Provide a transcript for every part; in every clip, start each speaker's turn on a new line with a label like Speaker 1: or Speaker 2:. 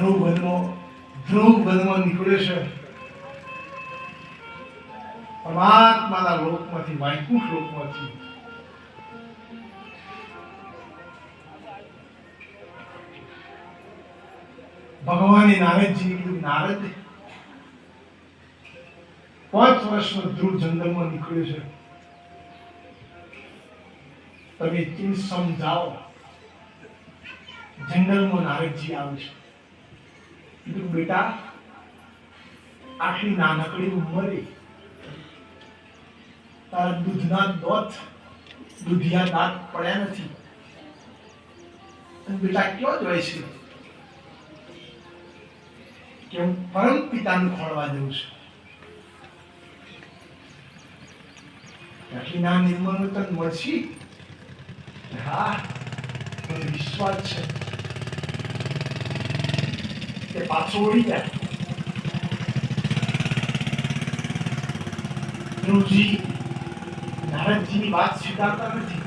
Speaker 1: ધ્રુવ વનમાં નીકળ્યો છે પરમાત્માના લોકમાંથી, વૈકુંઠ લોકમાંથી. ભગવાને નારદજીને કીધું, નારદ 5 વર્ષનો ધ્રુવ જંગલમાં નીકળ્યો છે, તમે તેને સમજાવો. જંગલમાં નારદજી આવે છે. કીધું, બેટા આટલી નાનકડી ઉંમરે તારા દૂધિયા દાંત પડ્યા નથી, અને બેટા ક્યાં જાય છે? કે હું પરમ પિતાને ખોળવા જઉં છું. આટલી નાની ઉંમરનું તને મળશે? હા, મને વિશ્વાસ છે. તે પાછો ઓળી જાય. ધ્રુવજી નારદજીની વાત સ્વીકારતા નથી.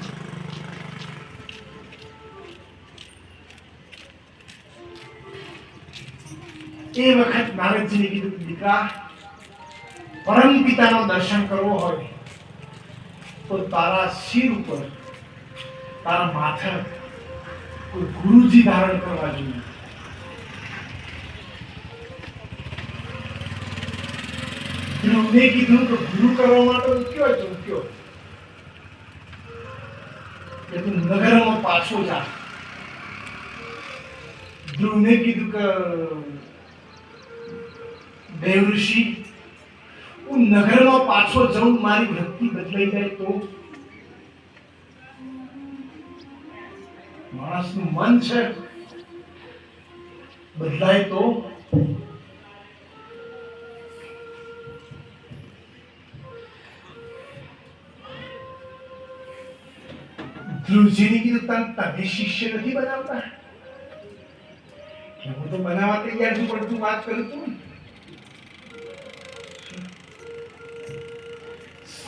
Speaker 1: એ વખત નારદજીને કીધું, દીકરા, પરમ પિતાનો દર્શન કરવો હોય તો તારા શિર ઉપર, તારા માથે કોઈ ગુરુજી ધારણ કરવા જોઈએ. ધ્રુવને કીધું કે ગુરુ કરવા માટે કયો ચૂક્યો કે તું નગરમાં પાછો જા. ધ્રુવને કીધું કે દેવઋષિ, હું નગરમાં પાછો જાઉં, મારી વૃત્તિ બદલાઈ જાય તો? માણસનું મન છે, બદલાય તો? ધ્રુવજીને કીધું, તમે શિષ્ય નથી બનાવતા? હું તો બનાવવા તૈયાર છું, પણ તું વાત કરું તું.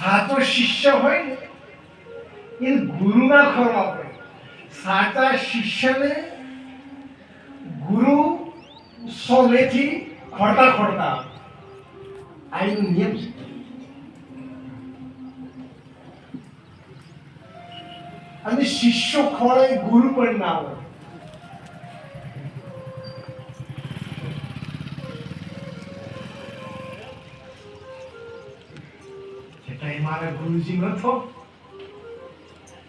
Speaker 1: સાચો શિષ્ય હોય ને એ ગુરુ ના ખોરવા પડે. સાચા શિષ્યને ગુરુ સોમેથી ખોરતા આ એનો નિયમ છે. અને શિષ્યો ખોળે ગુરુ પણ ના હોય. મારા ગુરુજી ન થો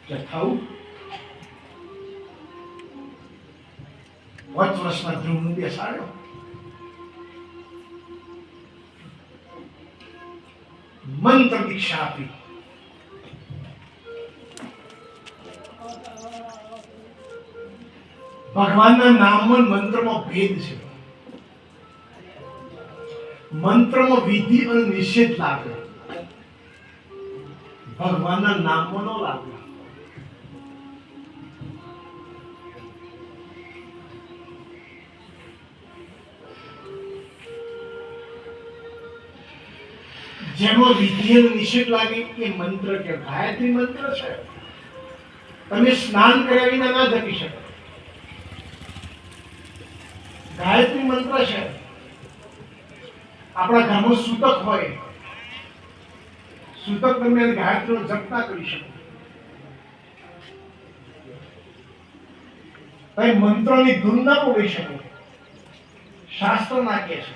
Speaker 1: કે થવું. 5 વર્ષના ધ્રુવને બેસાડ્યો. મંત્ર દીક્ષા આપી. ભગવાનના નામમાં મંત્રમાં ભેદ છે. મંત્રમાં વિધિ અને નિષેધ લાગે, ભગવાનના નામમાં ન લાગે. જેમાં વિધિ અને નિષેધ લાગે એ મંત્ર કે ગાયત્રી મંત્ર છે. તમે સ્નાન કર્યા વિના ના જપી શકો. ગાયત્રી મંત્ર છે. આપણા ઘરમાં સૂતક હોય, સૂતક દરમિયાન ગાયત્રીનો જપ ના કરી શકો. તમે મંત્રોની ધૂન ના બોલી શકો. શાસ્ત્ર ના કહે છે.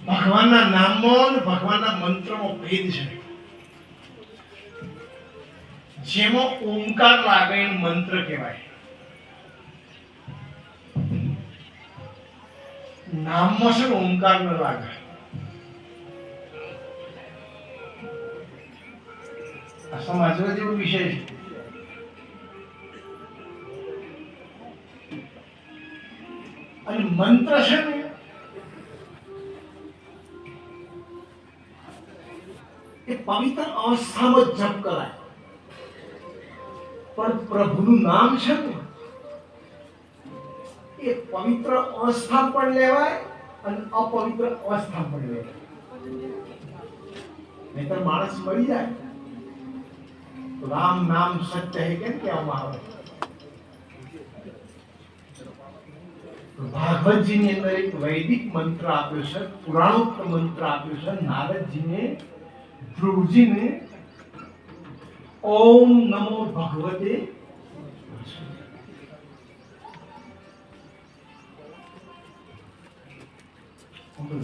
Speaker 1: ભગવાનના નામમાં અને ભગવાનના મંત્રમાં ભેદ છે. જેમાં ઓમકાર લાગે એ મંત્ર કહેવાય. નામમાં છે ઓમકાર ન લાગે. આ સમજવા જેવો વિષય છે. અને મંત્ર છે ને એ પવિત્ર અવસ્થામાં જપ કરાય. પણ પ્રભુનું નામ છે ને એ પવિત્ર અવસ્થા પણ લેવાય અને અપવિત્ર અવસ્થા પણ લેવાય. નહીતર માણસ મરી જાય. રામ નામ સત્ય હે કેમ કહેવામાં આવે? ભાગવતજીની અંદર એક વૈદિક મંત્ર આપ્યો છે, પુરાણોક્ત મંત્ર આપ્યો છે નારદજીને, ધ્રુવજીને. ઓમ નમો ભગવતે.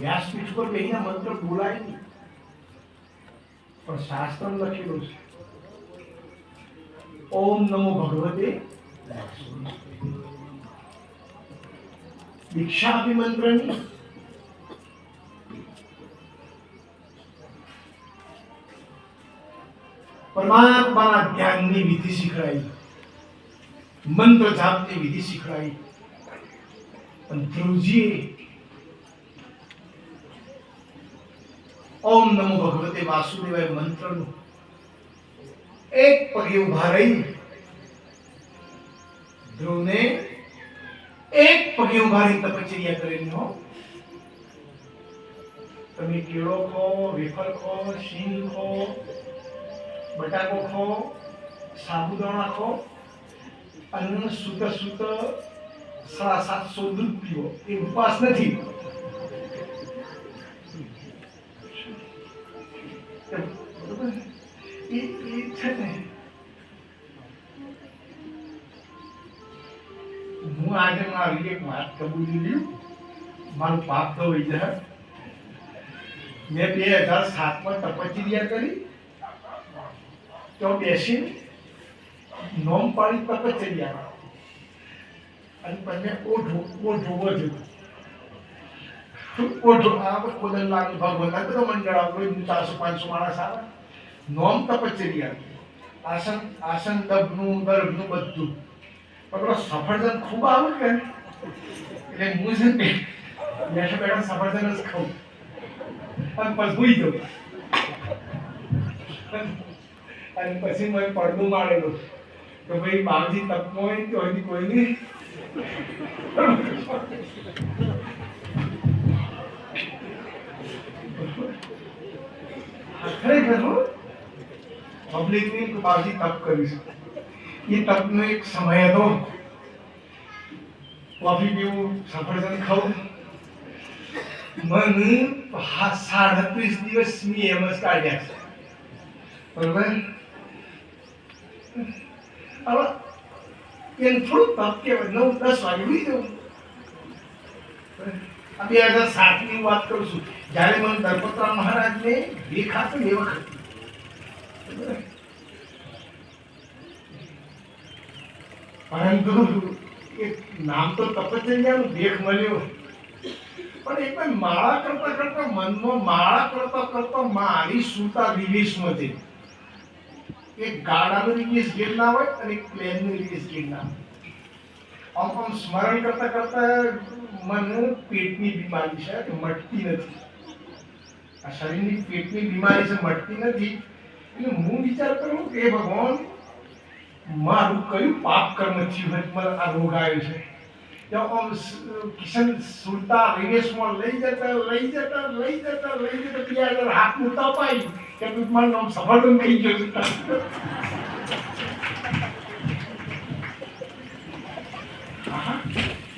Speaker 1: વ્યાસપીઠ પર બેહીને મંત્ર બોલાય નહીં, પણ શાસ્ત્ર લખેલું છે ઓમ નમો ભગવતે. દીક્ષા આપી મંત્રની, પરમાત્માના ધ્યાનની વિધિ શીખવાડી, મંત્ર જાપની વિધિ શીખવાડી. પણ ધ્રુવજીએ ઓમ નમો ભગવતે વાસુદેવાય મંત્રનું એક પગે ઉભા રહી ધ્રુવને એક પગે ઉભા રહી તપશ્ચર્યા કરેલી. હો, તમે કેળો ખો, વેફર ખો, શીંગ ખો, બટાકો ખો, સાબુદાણા ખો અને સુત 750 દૂધ પીવો, એ ઉપવાસ નથી. એ છે ને, હું આજે મારી એક વાત કબૂલી લીધું, મારું પાપ તો વહી જાય. મેં 2007માં તપશ્ચર્યા કરી, તો બેસીને નોમ પાડી તપશ્ચર્યા, અને પછી ઓઢો ખોદન લાગે ભગવાન બધો મંડળ આવતો 400-500 માણસ આવે. નોમ તપશ્ચર્યા, આસન દબનું ગર્ભનું બધું. પણ સફરજન ખૂબ આવે કે એટલે હું છે ને બેઠા બેઠા સફરજન જ ખાઉં અને પછી ભૂઈ જાઉં. અને પછી મેં પડદું મારેલું તો ભાઈ બાવજી તપનો હોય તો હજી કોઈ નહીં. ખરેખર પબ્લિકની બાવજી તપ કરીશું. એ તપનો એક સમય હતો, કોફી પીવું, સફરજન ખાવું. મને 37 દિવસની એમ જ કાઢ્યા છે, બરોબર. હવે એને થોડું તપ કહેવાય. 9-10 વાગે ઉડી જવું. 2007ની વાત કરું છું, જ્યારે મને દરપતરામ મહારાજને દેખાતું એ વખત. પરંતુ એક નામ તો તપશ્ચર્યાનું દેખ મળ્યો, પણ એક માળા કરતા કરતા મનમાં માળા કરતા કરતા મારી સુતા રિલીઝમાં થઈ. એક ગાડાનું રિલીઝ ગીરના હોય અને એક પ્લેનનું રિલીઝ ગીરના હોય. આમ સ્મરણ કરતા કરતા મને પેટની બીમારી છે કે મટતી નથી. આ શરીરની પેટની બીમારી છે, મટતી નથી. એટલે હું વિચાર કરું કે ભગવાન, મારું કયું પાપ કર્મ થયું હોય મને આ રોગ આવ્યો છે. કિશન સુરતા રિવેશમાં લઈ જતા હાથનું તપાઈ કે મારું નામ સફળતા થઈ ગયું.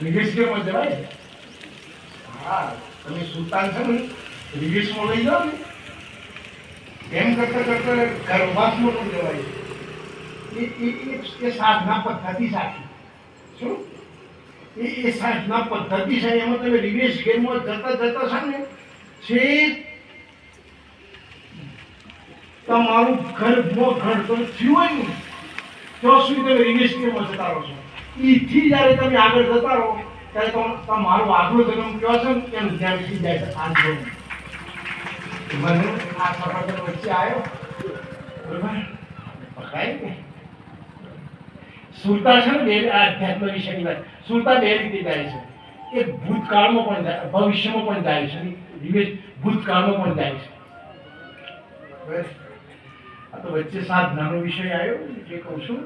Speaker 1: રિવેશમાં જવાય. હા, તમે સુલતાન છો ને, રિવેશમાં લઈ જાઓ ને, એમ કરતા કરતા ગર્ભાસમાં પણ જવાય. એ સાધના પદ્ધતિ સાચી. શું એ સાધના પદ્ધતિ છે? એમાં તમે રિવેશ ગેમમાં જતા જતા છે ને, છે તમારું ગર્ભમાં ઘડતર થયું હોય ને ત્યાં સુધી તમે રિવેશ ગેમમાં જતા રહો છો. એથી જ્યારે તમે આગળ જતા રહો ત્યારે તમારો આગલો જન્મ કયો છે ને એનું ધ્યાન થઈ જાય છે. મને આ સફળતા વચ્ચે આવ્યો, બરોબર, પકડાય ને. સુરતા છે ને, બે આધ્યાત્મ વિષયની વાત. સુરતા બે રીતે જાય છે. એક ભૂતકાળમાં પણ જાય, ભવિષ્યમાં પણ જાય છે. રિવેશ ભૂતકાળમાં પણ જાય છે. આ તો વચ્ચે સાધનાનો વિષય આવ્યો જે કહું છું.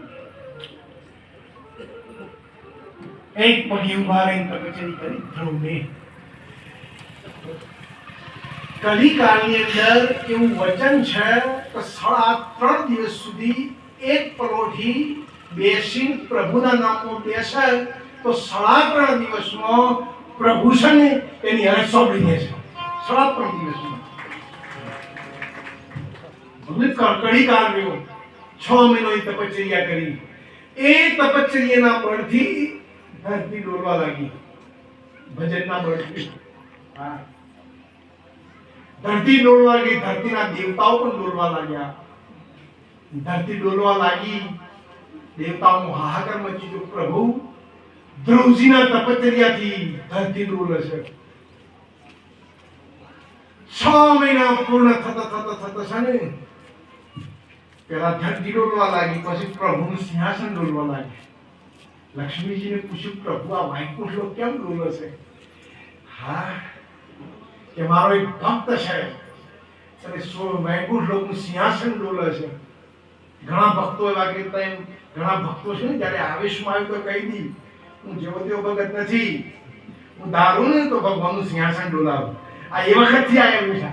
Speaker 1: એક પગે ઉભા રહીને તપશ્ચર્યા કરી ધ્રુવને. કલિકાળની અંદર એવું વચન છે કે 3.5 દિવસ સુધી એક પલોઠી બેસીને પ્રભુના નામનો બેસે તો 3.5 દિવસમાં પ્રભુ છે ને એની હવે સોંપી દે છે. 3.5 દિવસમાં કડકડી કાઢ્યો. 6 મહિનાની તપશ્ચર્યા કરી. એ તપશ્ચર્યાના બળથી ધરતી ડોલવા લાગી. ભજનના બળથી ધરતી ડોલવા લાગી. ધરતીના દેવતાઓ પણ ડોલવા લાગ્યા. ધરતી ડોલવા લાગી. દેવતાઓનો હાહાકાર મચી ગયો. પ્રભુ ધ્રુવજીના તપશ્ચર્યાથી ધરતી ડોલે છે. 6 મહિના પૂર્ણ થતા છે ને પેલા ધરતી ડોલવા લાગી. પછી પ્રભુનું સિંહાસન ડોલવા લાગી. લક્ષ્મીજીને પૂછ્યું, પ્રભુ આ વૈકુંઠ લોક કેમ ડોલે છે? હા, કે મારો એક ભક્ત છે અને વૈકુંઠ લોકનું સિંહાસન ડોલે છે. ઘણા ભક્તો એવા કે ઘણા ભક્તો છે ને જ્યારે આવેશમાં આવ્યું તો કહી દી, હું જેવો તેવો ભગત નથી, હું દારૂ ને તો ભગવાનનું સિંહાસન ડોલાવું. આ એ વખતથી આવેલું છે.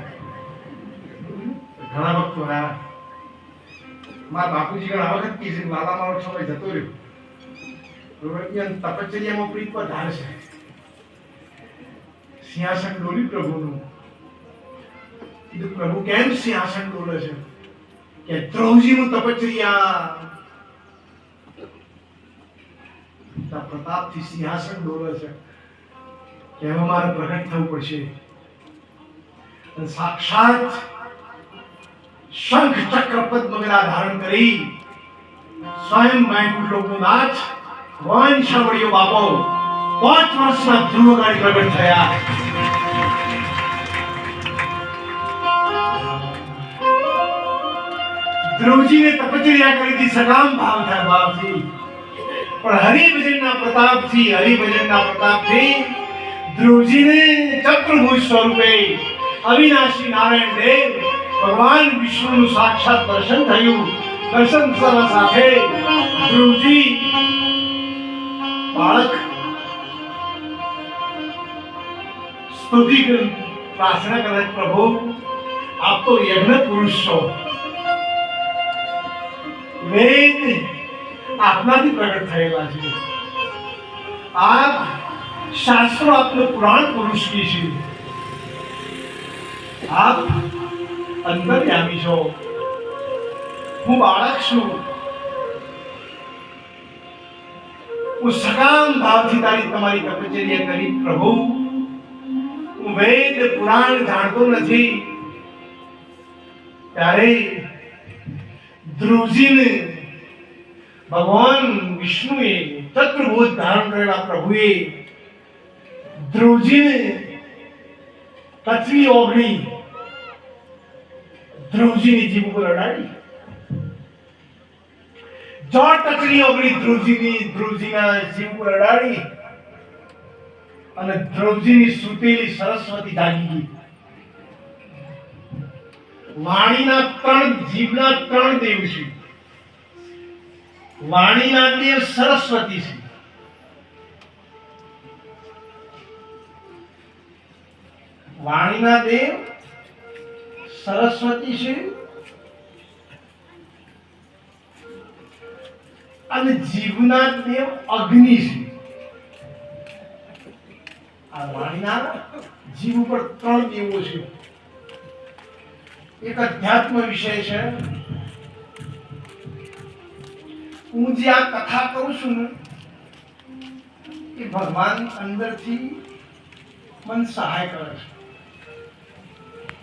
Speaker 1: ઘણા ભક્તો હા મારા બાપુજી ઘણા વખત કીધું, લાલા મારો સમય જતો રહ્યો. તપશ્ચર્યામાં પ્રીત પર ધાર છે. સિંહાસન ડોલી પ્રભુનું. કીધું પ્રભુ કેમ સિંહાસન ડોલે છે? કે દ્રૌજીનું તપશ્ચર્યા પ્રતાપથી સિંહાસન ડોલે છે. કે હવે મારે પ્રગટ થવું પડશે. અને સાક્ષાત શંખ ચક્ર પદ્મ ગદા ધારણ કરી સ્વયં વૈકુંઠ લોકનો નાથ વંશાવળીઓ બાપો 5 વર્ષના ધ્રુવ ગાડી પ્રગટ થયા. ધ્રુવજીને તપશ્ચર્યા કરી હતી સકામ ભાવથી, પણ હરિભજનના પ્રતાપથી ધ્રુવજીને ચક્રભુજ સ્વરૂપે અવિનાશી નારાયણ દેવ ભગવાન વિષ્ણુનું સાક્ષાત દર્શન થયું. દર્શન થવા સાથે ધ્રુવજી બાળક સ્તુતિ પ્રાર્થના કરે, પ્રભુ આપ તો યજ્ઞ પુરુષ છો, વેદ આપનાથી પ્રગટ થયેલા છે. આપ શાસ્ત્રો આપનો પુરાણ પુરુષ કી છે. આપ અંતર્યામી છો, હું બાળક છું. હું સકામ ભાવથી તમારી તપશ્ચર્યા કરી. પ્રભુ હું વેદ પુરાણ જાણતો નથી. ત્યારે ધ્રુવજીને ભગવાન વિષ્ણુએ ચતુર્ભુજ ધારણ કરેલા પ્રભુએ ધ્રુવજીને કચરી ઓગળી ધ્રુવજીની જીભ ઉપર અડાડી. જોર કચરી ઓગળી ધ્રુવજીના જીભ ઉપર અડાડી અને ધ્રુવજીની સુતેલી સરસ્વતી જાગી ગઈ. વાણીના 3 જીભના 3 દેવ છે. વાણીના દેવ સરસ્વતી છે. વાણીના દેવ સરસ્વતી છે અને જીવના દેવ અગ્નિ છે. આ વાણીના જીવ ઉપર 3 દેવો છે. એક અધ્યાત્મ વિષય છે. હું જે આ કથા કરું છું ને એ ભગવાન અંદરથી મન સહાય કરે છે.